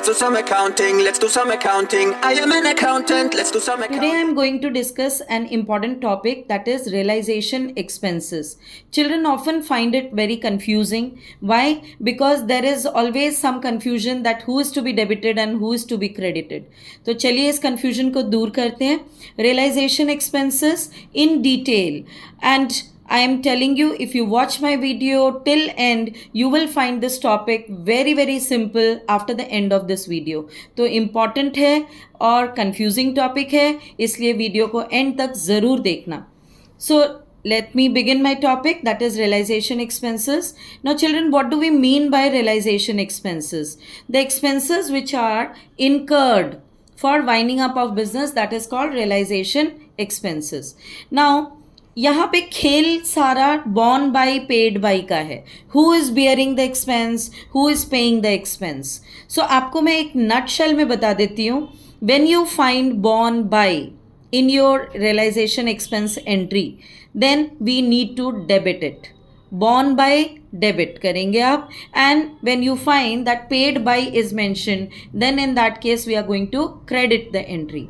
do some accounting. Let's do some accounting. I am an accountant. Let's do some accounting. Today I am going to discuss an important topic, that is realization expenses. Children often find it very confusing. Why? Because there is always some confusion that who is to be debited and who is to be credited. तो चलिए इस confusion को दूर करते हैं. Realization expenses in detail, and I am telling you, if you watch my video till end, you will find this topic very simple after the end of this video. तो important है और confusing topic है, इसलिए video को end तक ज़रूर देखना. So let me begin my topic, that is realization expenses. Now children, what do we mean by realization expenses? The expenses which are incurred for winding up of business, that is called realization expenses. Now यहाँ पे खेल सारा born bye paid by का है. Who is bearing the expense, who is paying the expense. So आपको मैं एक nutshell में बता देती हूँ. When you find borne by in your realization expense entry, then we need to debit it. Borne by debit करेंगे आप, and when you find that paid by is mention, then in that case we are going to credit the entry.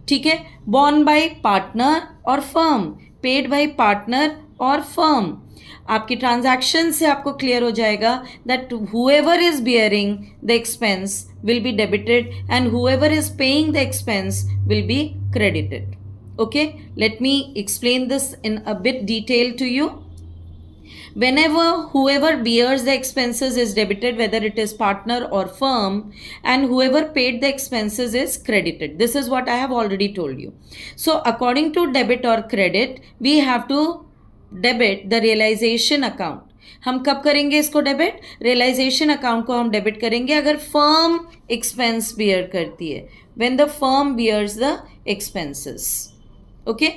ठीक है. Borne by partner और firm, paid by partner और firm. आपकी transaction से आपको clear हो जाएगा that whoever is bearing the expense will be debited and whoever is paying the expense will be credited. Okay, let me explain this in a bit detail to you. Whenever whoever bears the expenses is debited, whether it is partner or firm, and whoever paid the expenses is credited. This is what I have already told you. So according to debit or credit, we have to debit the realization account. हम कब करेंगे इसको debit? Realisation account को हम debit करेंगे अगर firm expense bear करती है, when the firm bears the expenses. Okay.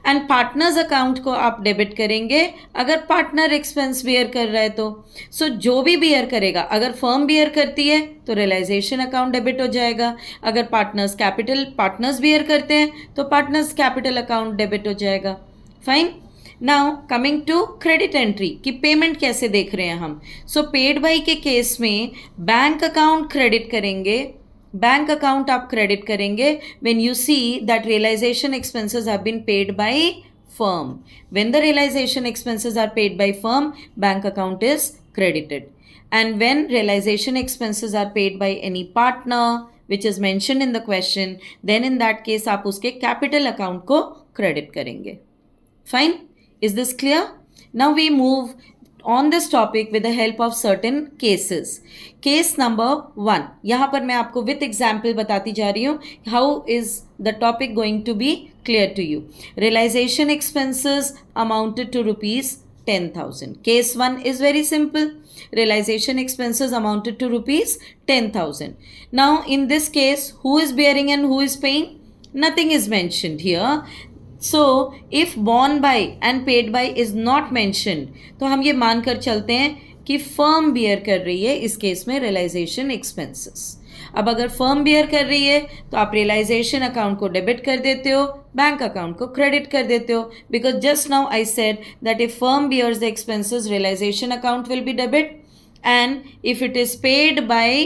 And partners account को आप डेबिट करेंगे अगर पार्टनर एक्सपेंस बियर कर रहा है तो. सो जो भी बियर करेगा, अगर फर्म बियर करती है तो रियलाइजेशन अकाउंट डेबिट हो जाएगा. अगर पार्टनर्स बियर करते हैं तो पार्टनर्स कैपिटल अकाउंट डेबिट हो जाएगा. Fine. Now coming to credit entry कि पेमेंट कैसे देख रहे हैं हम. सो पेड बाय के केस में बैंक अकाउंट क्रेडिट करेंगे. बैंक अकाउंट आप क्रेडिट करेंगे when you see that realization expenses have been paid by firm. When the realization expenses are paid by firm, bank account is credited. And when realization expenses are paid by any partner which is mentioned in the question, then in that case आप उसके capital account को credit करेंगे. Fine. Is this clear? Now we move on this topic with the help of certain cases. Case number 1, यहाँ पर मैं आपको with example बताती जा रही हूँ. How is the topic going to be clear to you? Realization expenses amounted to rupees 10,000. Case 1 is very simple. Realization expenses amounted to rupees 10,000. Now in this case, who is bearing and who is paying? Nothing is mentioned here. So if borne by and paid by is not mentioned, तो हम ये मान कर चलते हैं कि firm beer कर रही है इस केस में रियलाइजेशन एक्सपेंसेस. अब अगर फर्म बियर कर रही है तो आप रियलाइजेशन अकाउंट को डेबिट कर देते हो, बैंक अकाउंट को क्रेडिट कर देते हो. Because just now I said that if firm bears the expenses, realization account will be debit, and if it is paid by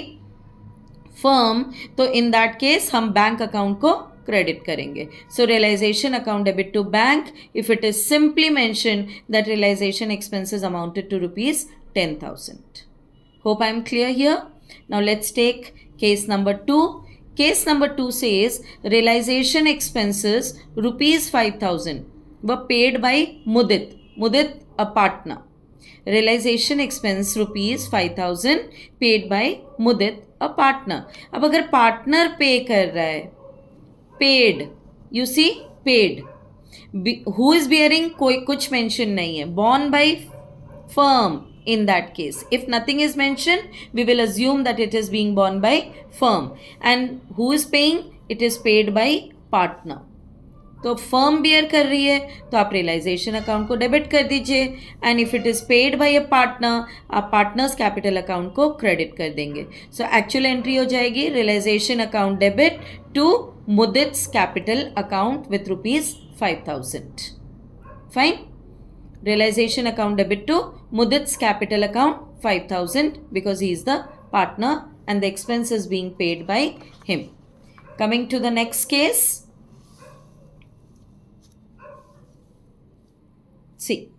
firm तो इन दैट केस हम बैंक अकाउंट को credit करेंगे. So realization account debit to bank if it is simply mention that realization expenses amounted to rupees 10,000. Hope I am clear here. Now let's take case number 2. Case number 2 says realization expenses rupees 5,000 were paid by Mudit a partner. Realization expense rupees 5,000 paid by Mudit a partner. अब अगर partner पे कर रहा है, paid, you see paid. Who is bearing कोई कुछ mention नहीं है. Borne by firm in that case. If nothing is mentioned, we will assume that it is being borne by firm. And who is paying? It is paid by partner. तो firm beer कर रही है तो आप realisation account को debit कर दीजिए, and if it is paid by a partner, आप पार्टनर्स कैपिटल अकाउंट को क्रेडिट कर देंगे. सो एक्चुअल एंट्री हो जाएगी realization account debit to Mudit's capital account with rupees 5,000. Fine. realization account debit to Mudit's capital account 5,000 because he is the partner and the expense is being paid by him. Coming to the next case. See,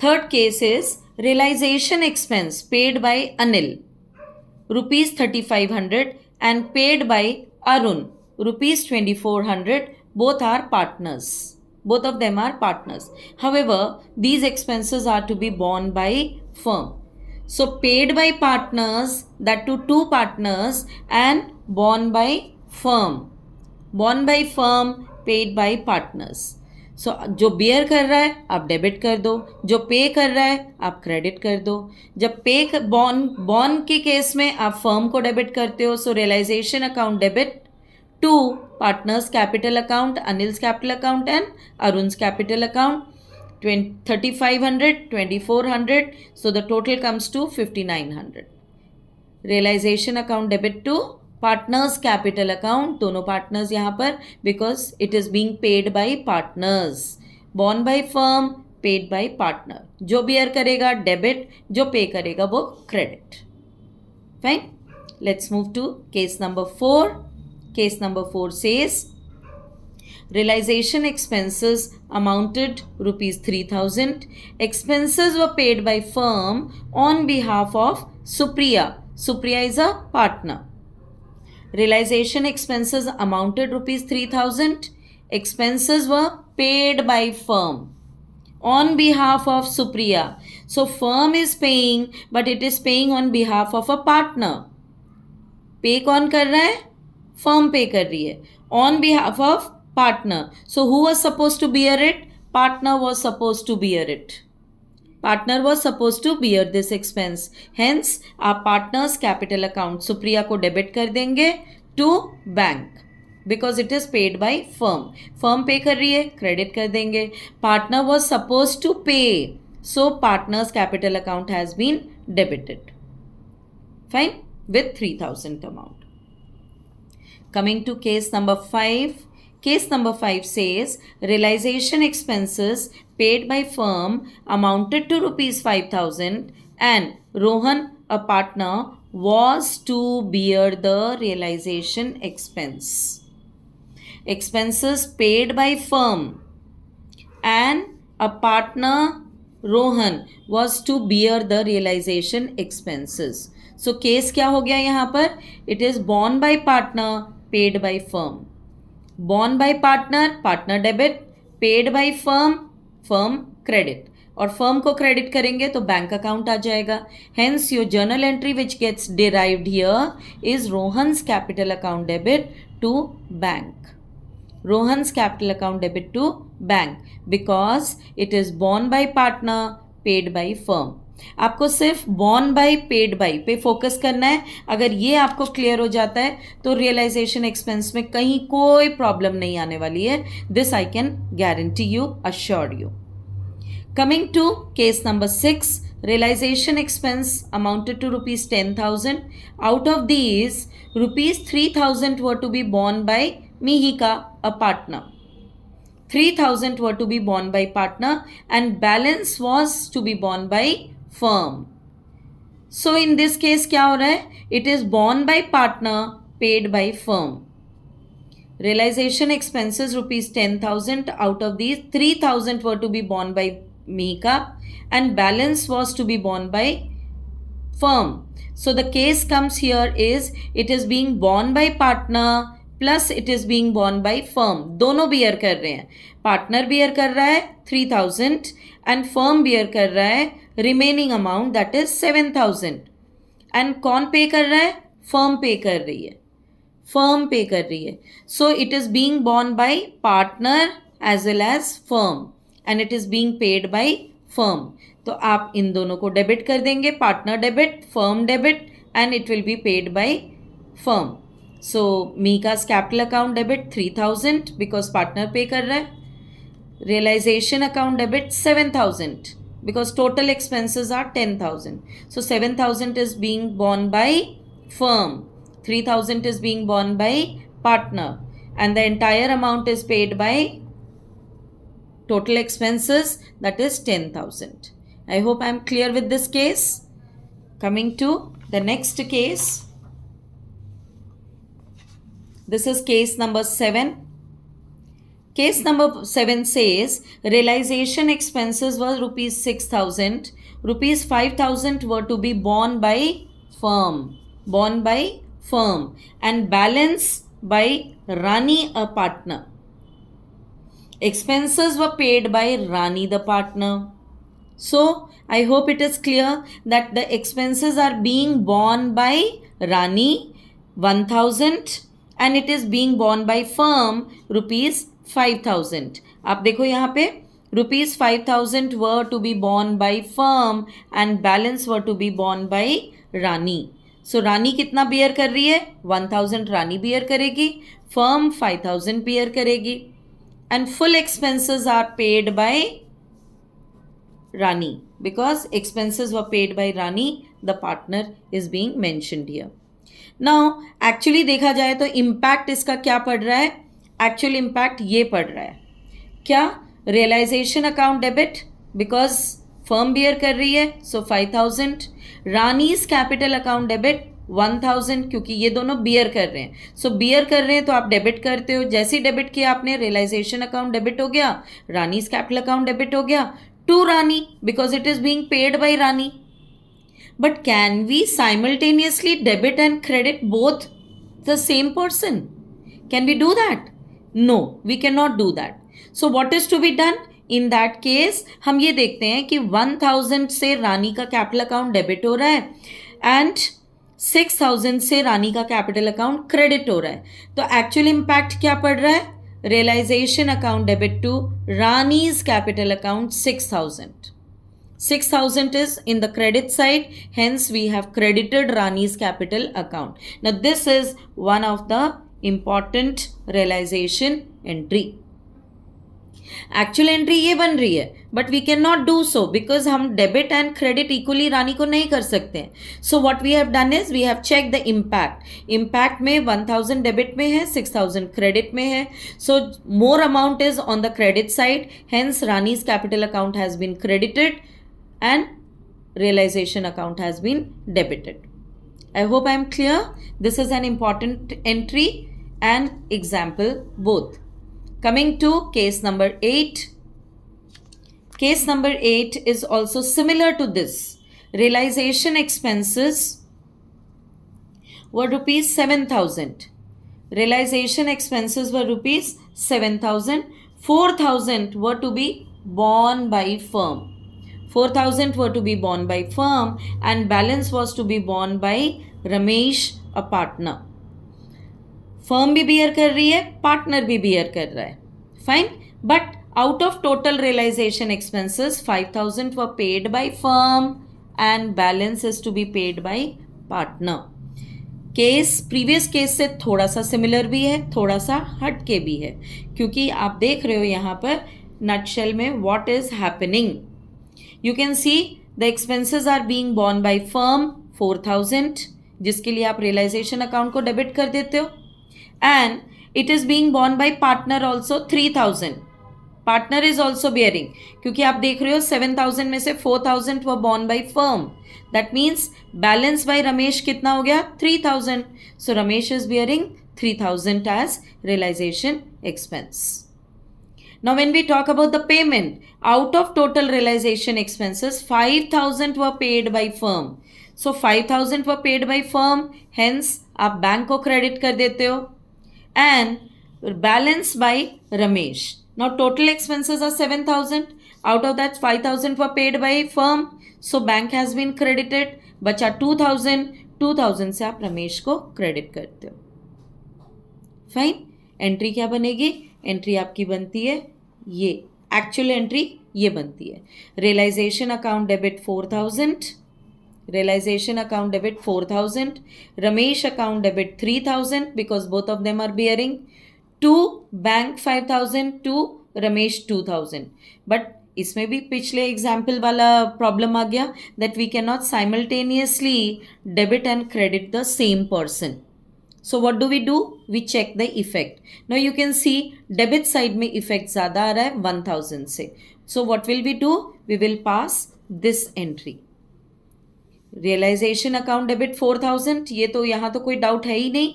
third case is realization expense paid by Anil, rupees 3500, and paid by Arun, rupees 2400. Both are partners. Both of them are partners. However, these expenses are to be borne by firm. So paid by partners, that to two partners, and borne by firm. Borne by firm, paid by partners. सो जो bear कर रहा है आप debit कर दो, जो पे कर रहा है आप क्रेडिट कर दो. जब पे बॉन्ड के केस में आप फर्म को डेबिट करते हो, so realization account debit to partner's capital account, Anil's capital account and Arun's capital account. 3500, 2400, so the total comes to 5900. Realization account debit to partners capital account, दोनों पार्टनर्स यहाँ पर, because it is being paid by partners. Borne by firm, paid by partner. जो bear करेगा debit, जो pay करेगा वो credit. Fine. Let's move to case number 4. Case number 4 says realization expenses amounted rupees 3000. Expenses were paid by firm on behalf of Supriya. Supriya is a partner. Realization expenses amounted rupees 3000. Expenses were paid by firm on behalf of Supriya. So firm is paying, but it is paying on behalf of a partner. Pay कौन कर रहा है? Firm pay कर रही है on behalf of partner. So who was supposed to bear it? Partner was supposed to bear it. Partner was supposed to bear this expense. Hence, our partner's capital account Supriya को debit कर देंगे to bank because it is paid by firm. Firm पे कर रही है, credit कर देंगे. Partner was supposed to pay, so partner's capital account has been debited. Fine, with 3000 amount. Coming to case number 5. Case number 5 says realization expenses paid by firm amounted to rupees 5000 and Rohan, a partner, was to bear the realization expense. Expenses paid by firm and a partner, Rohan, was to bear the realization expenses. So case क्या हो गया यहाँ पर? It is borne by partner, paid by firm. Borne by partner, partner debit, paid by firm, firm credit. और firm को credit करेंगे तो bank account आ जाएगा. Hence your journal entry which gets derived here is Rohan's capital account debit to bank. Rohan's capital account debit to bank because it is borne by partner, paid by firm. आपको सिर्फ borne by, paid by पे focus करना है. अगर ये आपको clear हो जाता है तो रियलाइजेशन एक्सपेंस में कहीं कोई प्रॉब्लम नहीं आने वाली है. This I can guarantee you, assure you. Coming to case number 6, realization expense amounted to rupees 10,000. Out of these, rupees 3,000 were to be borne by Mihika, a partner. 3,000 were to be borne by partner and balance was to be borne by firm. So in this case क्या हो रहा है? It is borne by partner, paid by firm. Realization expenses rupees 10,000. Out of these 3,000 were to be borne by Mihika and balance was to be borne by firm. So the case comes here is it is being borne by partner plus it is being borne by firm. दोनों beer कर रहे हैं. Partner beer कर रहा है 3,000 and firm beer कर रहा है remaining amount that is 7,000. And कौन पे कर रहा है? फर्म पे कर रही है. फर्म पे कर रही है. So it is being borne by partner as well as firm and it is being paid by firm. तो आप इन दोनों को डेबिट कर देंगे. Partner debit, firm debit and it will be paid by firm. So Mika's capital account debit 3,000 because partner pay कर रहा है. Realization account debit 7,000 because total expenses are 10,000. So 7,000 is being borne by firm, 3,000 is being borne by partner, and the entire amount is paid by total expenses, that is 10,000. I hope I am clear with this case. Coming to The next case, this is case number 7. Case number 7 says realization expenses were rupees 6,000. Rupees 5,000 were to be borne by firm. And balance by Rani, a partner. Expenses were paid by Rani, the partner. So, I hope it is clear that the expenses are being borne by Rani, 1,000, and it is being borne by firm, rupees 5,000. आप देखो यहाँ पे rupees 5,000 were to be borne by firm and balance were to be borne by Rani. So Rani कितना bear कर रही है? 1,000 Rani bear करेगी, firm 5,000 bear करेगी, and full expenses are paid by Rani because expenses were paid by Rani, the partner is being mentioned here. Now actually देखा जाए तो impact इसका क्या पड़ रहा है? Actual impact ये पड़ रहा है क्या? Realization account debit because firm bear कर रही है, so 5,000. Rani's capital account debit 1,000 क्योंकि ये दोनों bear कर रहे हैं. So bear कर रहे हैं तो आप debit करते हो. जैसे ही debit किया आपने, realization account debit हो गया, Rani's capital account debit हो गया to Rani because it is being paid by Rani. But can we simultaneously debit and credit both the same person? Can we do that? No, we cannot do that. So what is to be done? In that case, हम ये देखते हैं कि 1,000 से रानी का capital account debit हो रहा है एंड 6,000 से रानी का कैपिटल अकाउंट क्रेडिट हो रहा है. तो एक्चुअल इम्पैक्ट क्या पड़ रहा है? Realization account debit to Rani's capital account 6,000. 6,000 is in the credit side, hence we have credited Rani's capital account. Now this is one of the important realization entry. Actual entry ये बन रही है but we can not do so because हम debit and credit equally Rani को नहीं कर सकते हैं. So what we have done is we have check the impact में 1,000 डेबिट में है, 6,000 क्रेडिट में है. So more amount is on the credit side, hence Rani's capital account has been credited and realization account has been debited. I hope I am clear. This is an important entry and example both. Coming to case number 8. Case number 8 is also similar to this. Realization expenses were rupees 7,000. Realization expenses were rupees 7,000. 4,000 were to be borne by firm. 4,000 were to be borne by firm and balance was to be borne by Ramesh, a partner. Firm भी bear कर रही है, partner भी bear कर रहा है. Fine. But out of total realization expenses, 5,000 were paid by firm and balance is to be paid by partner. Case previous case से थोड़ा सा सिमिलर भी है, थोड़ा सा हट के भी है, क्योंकि आप देख रहे हो यहाँ पर नटशेल में what is happening. You can see the expenses are being borne by firm 4,000 जिसके लिए आप realization अकाउंट को डेबिट कर देते हो and it is being borne by partner also 3,000. Partner is also bearing क्योंकि आप देख रहे हो 7,000 में से 4,000 were borne by firm. That means balance by Ramesh कितना हो गया? 3,000. So Ramesh is bearing 3,000 as realization expense. Now when we talk about the payment, out of total realization expenses, 5,000 were paid by firm. So 5,000 were paid by firm, hence आप bank को credit कर देते हो and balance by Ramesh. Now total expenses are 7,000. Out of that 5,000 were paid by firm. So bank has been credited. बचा 2,000. 2,000 से आप रमेश को credit करते हो. फाइन. एंट्री क्या बनेगी? एंट्री आपकी बनती है ये, एक्चुअल एंट्री ये बनती है. Realization account debit 4,000, realization account debit 4,000, Ramesh account debit 3,000 because both of them are bearing, to bank 5,000, to Ramesh 2,000. But इसमें भी पिछले एग्जाम्पल वाला प्रॉब्लम आ गया that we can not simultaneously debit and credit the same person. So what do? We check the effect. Now you can see debit side में effect ज़्यादा आ रहा है 1,000 से. So what will we do? We will pass this entry. Realization account debit 4,000, ये तो यहाँ तो कोई डाउट है ही नहीं.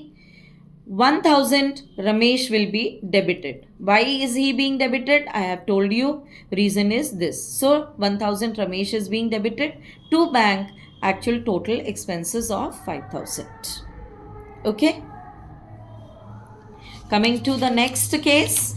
1,000 Ramesh will be debited. Why is he being debited? I have told you. Reason is this. So 1,000 Ramesh is being debited to bank actual total expenses of 5,000. Okay. Coming to the next case.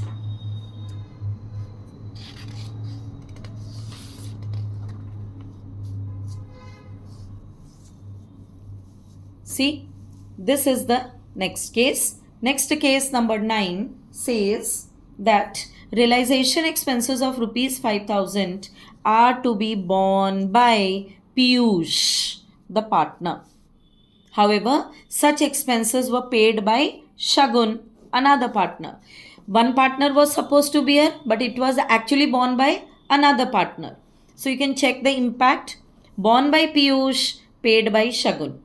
See, this is the next case. Next case number 9 says that realization expenses of rupees 5,000 are to be borne by Piyush, the partner. However, such expenses were paid by Shagun, another partner. One partner was supposed to bear, but it was actually borne by another partner. So you can check the impact. Borne by Piyush, paid by Shagun.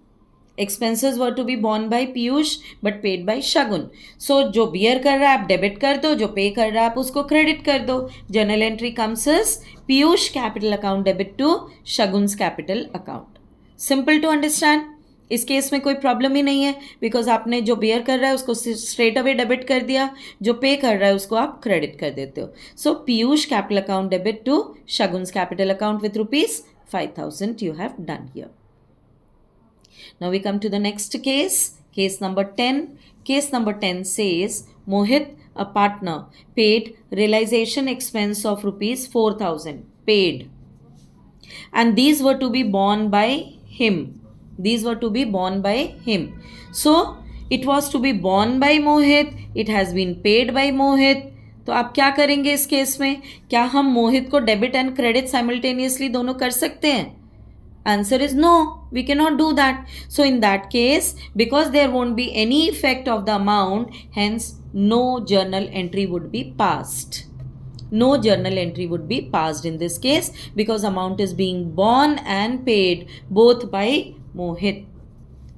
Expenses were to be borne by Piyush but paid by Shagun. So जो bear कर रहा है आप debit कर दो, जो पे कर रहा है आप उसको क्रेडिट कर दो. Journal entry comes as Piyush capital account debit to Shagun's capital account. Simple to understand. इस केस में कोई प्रॉब्लम ही नहीं है बिकॉज आपने जो बियर कर रहा है उसको स्ट्रेट अवे डेबिट कर दिया, जो पे कर रहा है उसको आप क्रेडिट कर देते हो. So Piyush capital account debit to Shagun's capital account with ₹5,000 you have done here. Now we come to the next case, case number 10. Case number 10 says Mohit, a partner, paid realization expense of ₹4,000 paid, and these were to be borne by him. These were to be borne by him. So it was to be borne by Mohit. It has been paid by Mohit. तो आप क्या करेंगे इस case में? क्या हम मोहित को debit and credit simultaneously दोनों कर सकते हैं? Answer is no, we cannot do that. So in that case, because there won't be any effect of the amount, hence no journal entry would be passed. No journal entry would be passed in this case because amount is being borne and paid both by Mohit.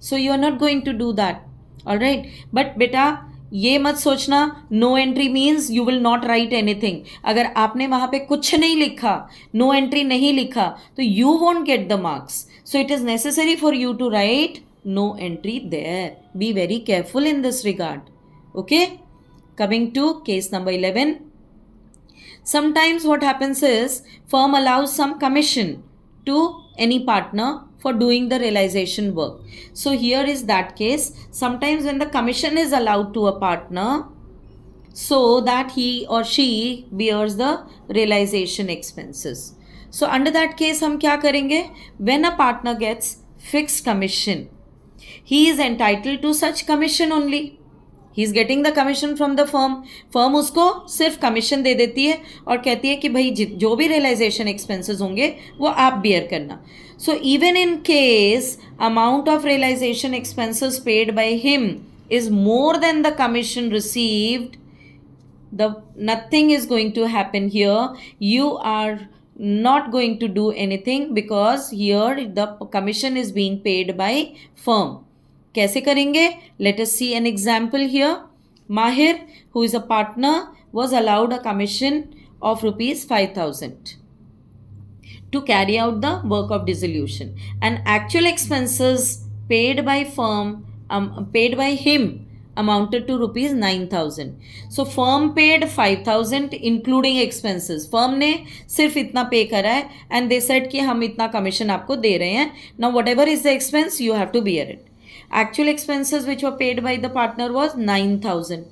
So you are not going to do that. Alright. But beta, ये मत सोचना no entry means you will not write anything. अगर आपने वहां पे कुछ नहीं लिखा, नो एंट्री नहीं लिखा, तो you won't get the marks. So it is necessary for you to write no entry there. Be very careful in this regard. Okay. Coming to case number 11. Sometimes what happens is firm allows some commission to any partner for doing the realization work. So here is that case. Sometimes when the commission is allowed to a partner so that he or she bears the realization expenses. So under that case हम क्या करेंगे? When a partner gets fixed commission, he is entitled to such commission only. He is getting the commission from the firm. Firm उसको सिर्फ commission दे देती है और कहती है कि भाई जो भी रियलाइजेशन एक्सपेंसेस होंगे वो आप बियर करना. So even in case amount of realization expenses paid by him is more than the commission received, nothing is going to happen here. You are not going to do anything because here the commission is being paid by firm. कैसे करेंगे? Let us see an example here. Mahir, who is a partner, was allowed a commission of ₹5,000 to carry out the work of dissolution, and actual expenses paid by firm paid by him amounted to ₹9,000. So firm paid 5,000 including expenses. Firm ने सिर्फ इतना पे करा है and they said कि हम इतना commission आपको दे रहे हैं. Now whatever is the expense you have to bear it. Actual expenses which were paid by the partner was 9,000.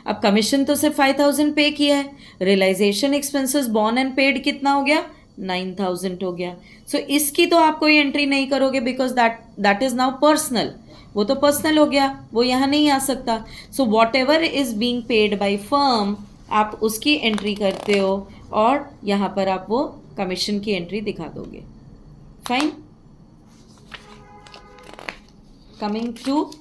अब कमीशन तो सिर्फ 5,000 पे किया है. Realization expenses borne and paid कितना हो गया? 9,000 हो गया. सो इसकी तो आप कोई एंट्री नहीं करोगे because that is now personal. वो तो पर्सनल हो गया, वो यहाँ नहीं आ सकता. So what ever is being paid by firm आप उसकी एंट्री करते हो और यहाँ पर आप वो कमीशन की एंट्री दिखा दोगे. Fine. Coming to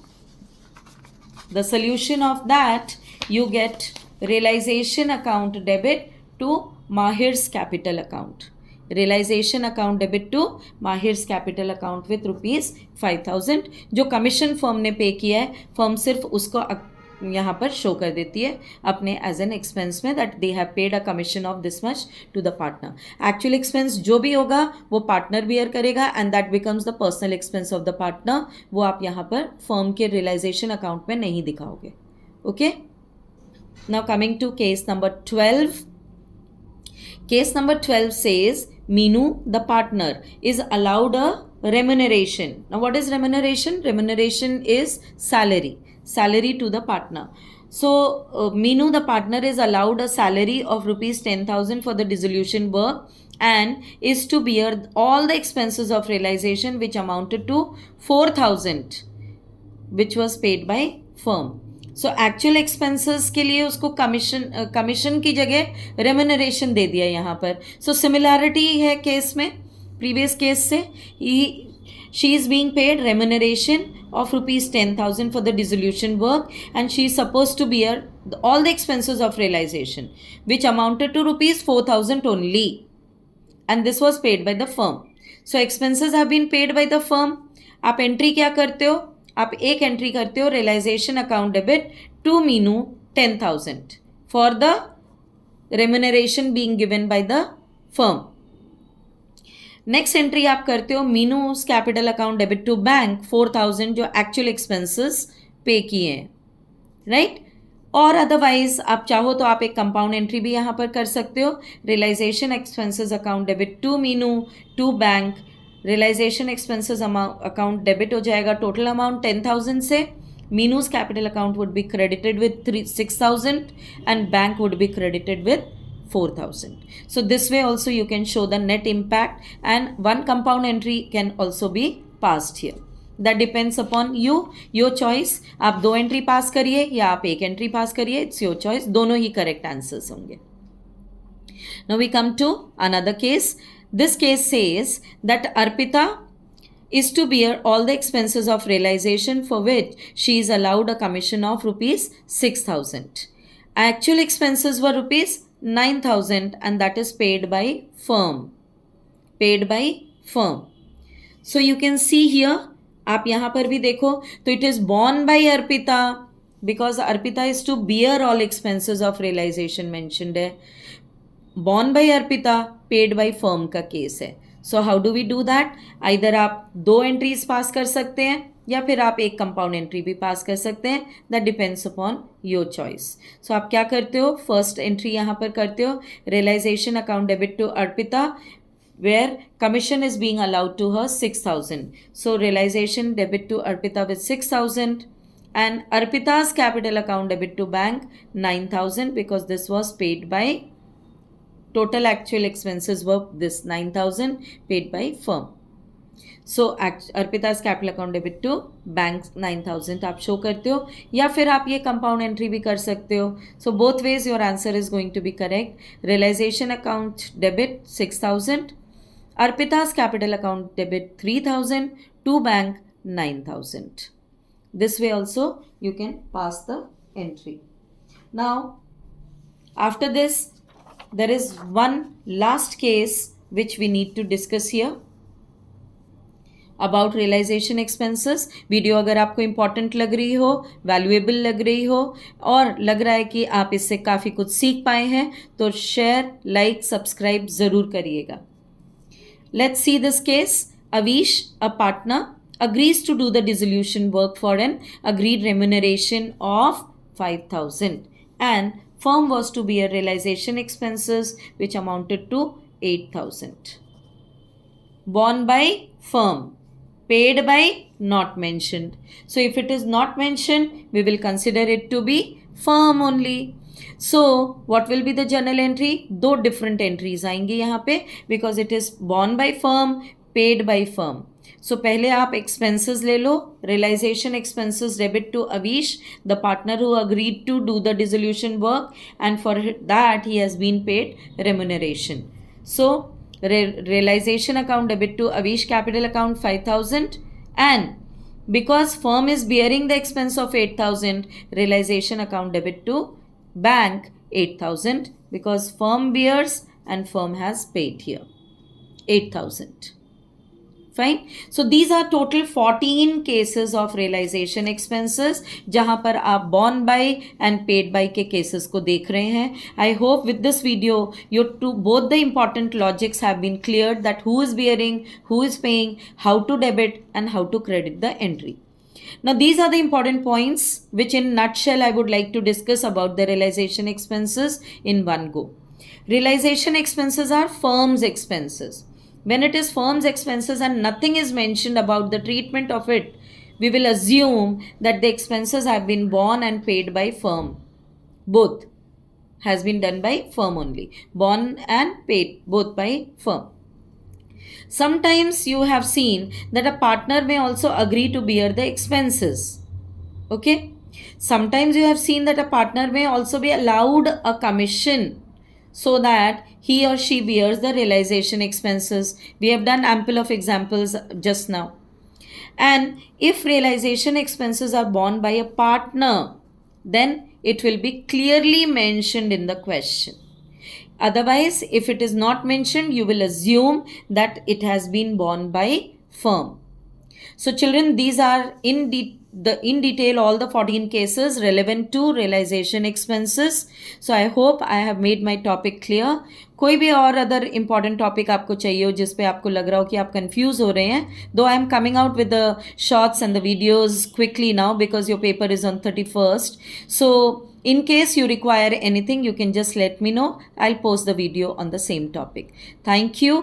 the solution of that, you get realization account debit to Mahir's capital account. Realization account debit to Mahir's capital account with ₹5,000. जो कमीशन फर्म ने पे किया है, फर्म सिर्फ उसको यहाँ पर शो कर देती है अपने एज एन एक्सपेंस में that they have paid a commission of this much to the partner. Actual expense जो भी होगा वो पार्टनर बियर करेगा and that becomes the personal expense of the partner. वो आप यहाँ पर फर्म के रियलाइजेशन अकाउंट में नहीं दिखाओगे। Okay, now coming to case number 12। Case number 12 says Meenu, the partner, is allowed a remuneration. Now, what is remuneration? Remuneration is salary to the partner. So, Meenu, the partner, is allowed a salary of rupees 10,000 for the dissolution work and is to bear all the expenses of realization which amounted to 4,000, which was paid by firm. So actual expenses के लिए उसको commission की जगह remuneration दे दिया यहाँ पर। सो similarity है case में प्रीवियस केस से। She is being paid remuneration of rupees 10,000 for the dissolution work and she is supposed to bear all the expenses of realization which amounted to rupees 4,000 only, and this was paid by the firm. So expenses have been paid by the firm. आप entry क्या करते हो? आप एक entry करते हो realization account debit to Meenu 10,000 for the remuneration being given by the firm. Next entry आप करते हो Meenu's capital account debit to bank 4,000 जो एक्चुअल एक्सपेंसेस पे किए हैं, राइट। और अदरवाइज आप चाहो तो आप एक कंपाउंड एंट्री भी यहाँ पर कर सकते हो, realization expenses account debit to Meenu to bank. Realization expenses account debit हो जाएगा टोटल अमाउंट 10,000 से। Meenu's capital account would be credited with 6,000 and bank would be credited with 4,000. So this way also you can show the net impact and one compound entry can also be passed here. That depends upon you, your choice. आप दो entry पास करिए या आप एक entry पास करिए, it's your choice, दोनों ही correct answers होंगे। Now we come to another case. This case says that Arpita is to bear all the expenses of realization for which she is allowed a commission of rupees 6,000. Actual expenses were rupees 9,000 and that is paid by firm. Paid by firm. So you can see here, आप यहाँ पर भी देखो तो it is borne by Arpita because Arpita is to bear all expenses of realization mentioned है। borne by Arpita, paid by firm का case है। So how do we do that? Either आप दो एंट्रीज पास कर सकते हैं या फिर आप एक कंपाउंड एंट्री भी पास कर सकते हैं, that depends upon your choice. So आप क्या करते हो, फर्स्ट एंट्री यहाँ पर करते हो realization account debit to Arpita where commission is being allowed to her 6,000. So realization debit to Arpita with 6,000 and Arpita's capital account debit to bank 9,000 because this was paid by total actual expenses were this 9,000 paid by firm. So Arpita's capital account debit to bank 9,000 आप show करते हो या फिर आप ये compound entry भी कर सकते हो। So both ways your answer is going to be correct. Realization account debit 6,000, Arpita's capital account debit 3,000 to bank 9,000. This way also you can pass the entry. Now after this there is one last case which we need to discuss here about realization expenses. Video अगर आपको important लग रही हो, valuable लग रही हो और लग रहा है कि आप इससे काफ़ी कुछ सीख पाए हैं तो शेयर, लाइक, सब्सक्राइब ज़रूर करिएगा। Let's see this case. Avish, a partner, agrees to do the dissolution work for an agreed remuneration of 5,000 and firm was to bear realization expenses which amounted to 8,000. Borne by firm. Paid by not mentioned. So if it is not mentioned, we will consider it to be firm only. So what will be the journal entry? दो different entries आएंगी यहाँ पे because it is borne by firm, paid by firm. So पहले आप expenses ले लो, realization expenses debit to Avish, the partner who agreed to do the dissolution work, and for that he has been paid remuneration. So realization account debit to Avish capital account 5,000 and because firm is bearing the expense of 8,000, realization account debit to bank 8,000 because firm bears and firm has paid here 8,000. Fine. So these are total 14 cases of realization expenses जहां पर आप borne by and paid by के cases को देख रहे हैं. I hope with this video your to both the important logics have been cleared that who is bearing, who is paying, how to debit and how to credit the entry. Now these are the important points which in nutshell I would like to discuss about the realization expenses in one go. Realization expenses are firm's expenses. When it is firm's expenses and nothing is mentioned about the treatment of it, we will assume that the expenses have been borne and paid by firm. Both has been done by firm only. Borne and paid both by firm. Sometimes you have seen that a partner may also agree to bear the expenses. Okay? Sometimes you have seen that a partner may also be allowed a commission so that he or she bears the realization expenses. We have done ample of examples just now. And if realization expenses are borne by a partner, then it will be clearly mentioned in the question. Otherwise, if it is not mentioned, you will assume that it has been borne by firm. So children, these are in detail all the 14 cases relevant to realization expenses. So I hope I have made my topic clear. कोई भी और other important topic आपको चाहिए हो जिस पे आपको लग रहा हो कि आप कंफ्यूज हो रहे हैं, दो I am coming out with the shorts and the videos quickly now because your paper is on 31st. So in case you require anything, you can just let me know. I'll post the video on the same topic. Thank you.